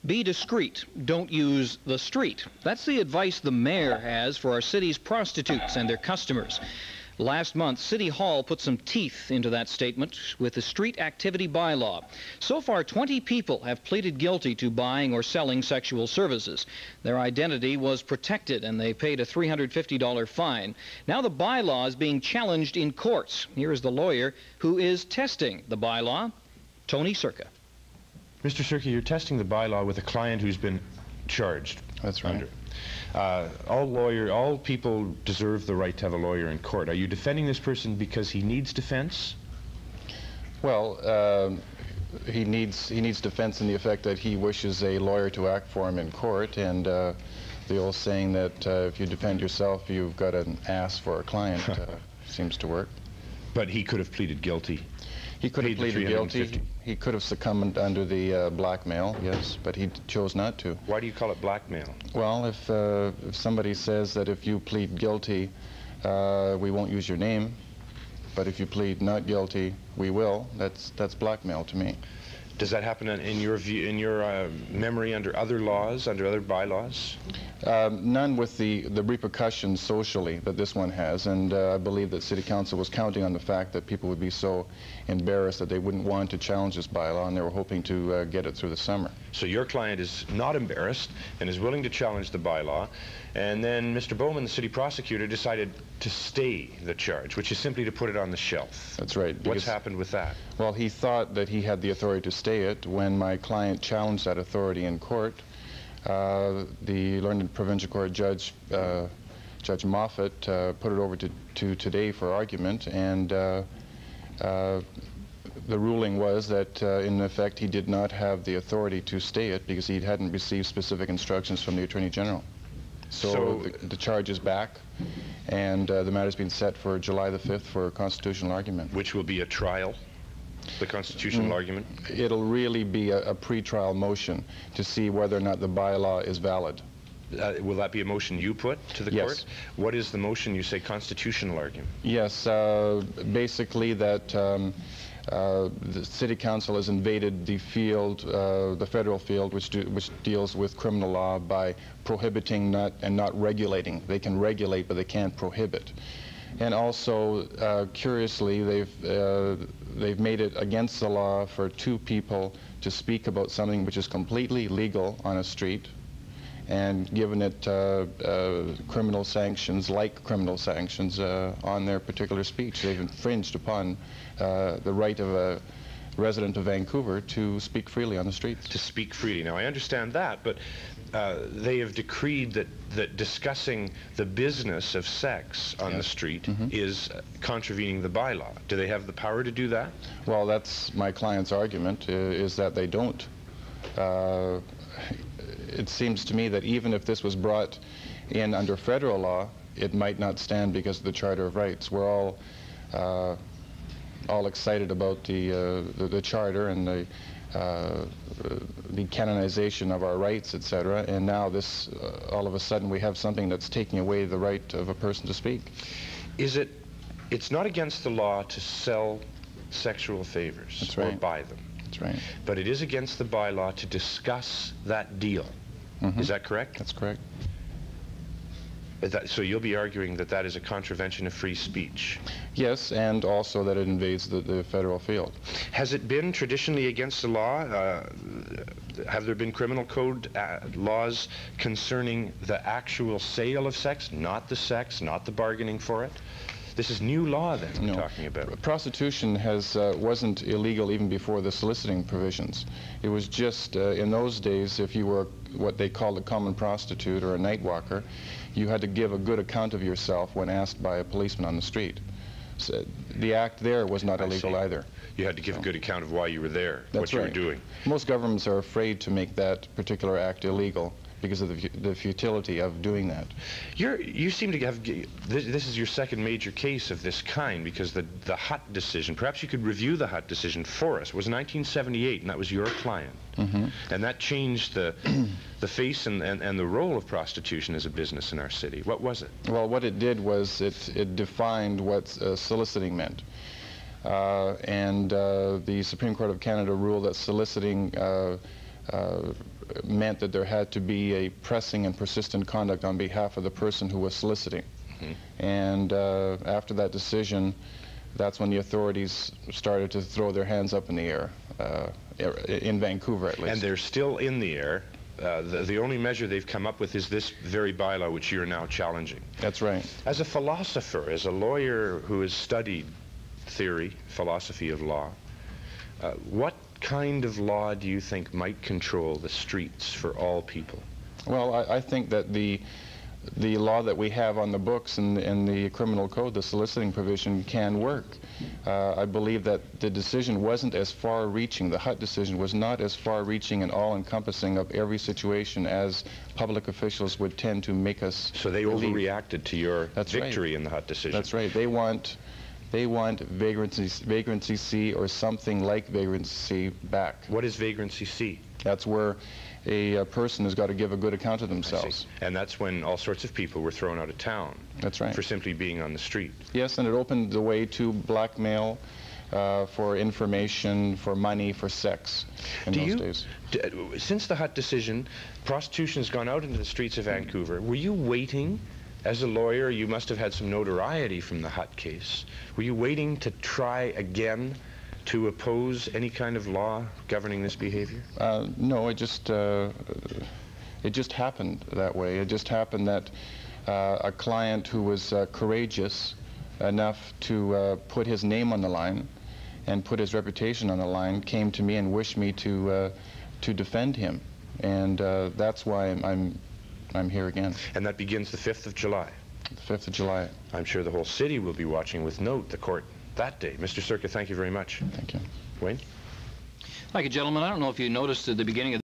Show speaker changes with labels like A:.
A: Be discreet. Don't use the street. That's the advice the mayor has for our city's prostitutes and their customers. Last month, City Hall put some teeth into that statement with the street activity bylaw. So far, 20 people have pleaded guilty to buying or selling sexual services. Their identity was protected, and they paid a $350 fine. Now the bylaw is being challenged in courts. Here is the lawyer who is testing the bylaw, Tony Serka.
B: Mr. Serka, you're testing the bylaw with a client who's been charged.
C: That's right.
B: All people deserve the right to have a lawyer in court. Are you defending this person because he needs defense?
C: Well, he needs defense in the effect that he wishes a lawyer to act for him in court, and the old saying that if you defend yourself, you've got an ass for a client seems to work.
B: But he could have pleaded guilty.
C: He could have pleaded guilty. He could have succumbed under the blackmail, yes, but he chose not to.
B: Why do you call it blackmail?
C: Well, if somebody says that if you plead guilty, we won't use your name, but if you plead not guilty, we will, that's blackmail to me.
B: Does that happen in your view, in your memory, under other laws, under other bylaws?
C: None with the repercussions socially that this one has, and I believe that City Council was counting on the fact that people would be so embarrassed that they wouldn't want to challenge this bylaw, and they were hoping to get it through the summer.
B: So your client is not embarrassed and is willing to challenge the bylaw, and then Mr. Bowman, the city prosecutor, decided to stay the charge, which is simply to put it on the shelf.
C: That's right.
B: What's happened with that?
C: Well, he thought that he had the authority to stay it. When my client challenged that authority in court, the learned provincial court judge, Judge Moffat, put it over to today for argument, and the ruling was that, in effect, he did not have the authority to stay it because he hadn't received specific instructions from the Attorney General. So the charge is back, and the matter's been set for July the 5th for a constitutional argument.
B: Which will be a trial? The constitutional argument?
C: It'll really be a pre-trial motion to see whether or not the bylaw is valid.
B: Will that be a motion you put to the court? What is the motion? You say constitutional argument.
C: Yes, basically that the City Council has invaded the field, the federal field, which deals with criminal law by prohibiting not regulating. They can regulate, but they can't prohibit. And also, curiously, they've made it against the law for two people to speak about something which is completely legal on a street, and given it criminal sanctions, like criminal sanctions, on their particular speech. They've infringed upon the right of a resident of Vancouver to speak freely on the streets.
B: To speak freely. Now, I understand that, but they have decreed that discussing the business of sex on the street is contravening the bylaw. Do they have the power to do that?
C: Well, that's my client's argument, is that they don't. It seems to me that even if this was brought in under federal law, it might not stand because of the Charter of Rights. We're all excited about the Charter and the canonization of our rights, etc. And now this, all of a sudden, we have something that's taking away the right of a person to speak.
B: It's not against the law to sell sexual favors or buy them.
C: That's right.
B: But it is against the bylaw to discuss that deal. Is that correct?
C: That's correct.
B: So you'll be arguing that that is a contravention of free speech?
C: Yes, and also that it invades the federal field.
B: Has it been traditionally against the law? Have there been criminal code laws concerning the actual sale of sex, not the sex, not the bargaining for it? This is new law, then, we're talking about.
C: Prostitution wasn't illegal even before the soliciting provisions. It was just, in those days, if you were what they called a common prostitute or a night walker, you had to give a good account of yourself when asked by a policeman on the street. So the act there was not illegal either.
B: You had to give a good account of why you were there, what you were doing.
C: Most governments are afraid to make that particular act illegal because of the futility of doing that.
B: You seem to have, this is your second major case of this kind, because the Hutt decision, perhaps you could review the Hutt decision for us. It was 1978, and that was your client. And that changed the face and the role of prostitution as a business in our city. What was it?
C: Well, what it did was it defined what soliciting meant. And the Supreme Court of Canada ruled that soliciting meant that there had to be a pressing and persistent conduct on behalf of the person who was soliciting. And after that decision, that's when the authorities started to throw their hands up in the air, in Vancouver at least.
B: And they're still in the air. The only measure they've come up with is this very bylaw which you're now challenging.
C: That's right.
B: As a philosopher, as a lawyer who has studied theory, philosophy of law, what kind of law do you think might control the streets for all people?
C: Well, I think that the law that we have on the books in the criminal code, the soliciting provision, can work. I believe that the decision wasn't as far-reaching, the Hutt decision was not as far-reaching and all-encompassing of every situation as public officials would tend to make us
B: So they
C: believe.
B: overreacted to your victory
C: right.
B: in the Hutt decision.
C: That's right. They want vagrancy C or something like vagrancy C back.
B: What is vagrancy C?
C: That's where a person has got to give a good account of themselves.
B: And that's when all sorts of people were thrown out of town.
C: That's right.
B: For simply being on the street.
C: Yes, and it opened the way to blackmail, for information, for money, for sex in those days.
B: Since the Hutt decision, prostitution has gone out into the streets of Vancouver. Were you waiting, as a lawyer, you must have had some notoriety from the Hutt case. Were you waiting to try again to oppose any kind of law governing this behavior?
C: No, it just happened that way. It just happened that a client who was courageous enough to put his name on the line and put his reputation on the line came to me and wished me to defend him, and that's why I'm here again.
B: And that begins the 5th of July.
C: The 5th of July.
B: I'm sure the whole city will be watching with note the court that day. Mr. Serka, thank you very much.
C: Thank you.
B: Wayne?
A: Thank you, gentlemen. I don't know if you noticed at the beginning of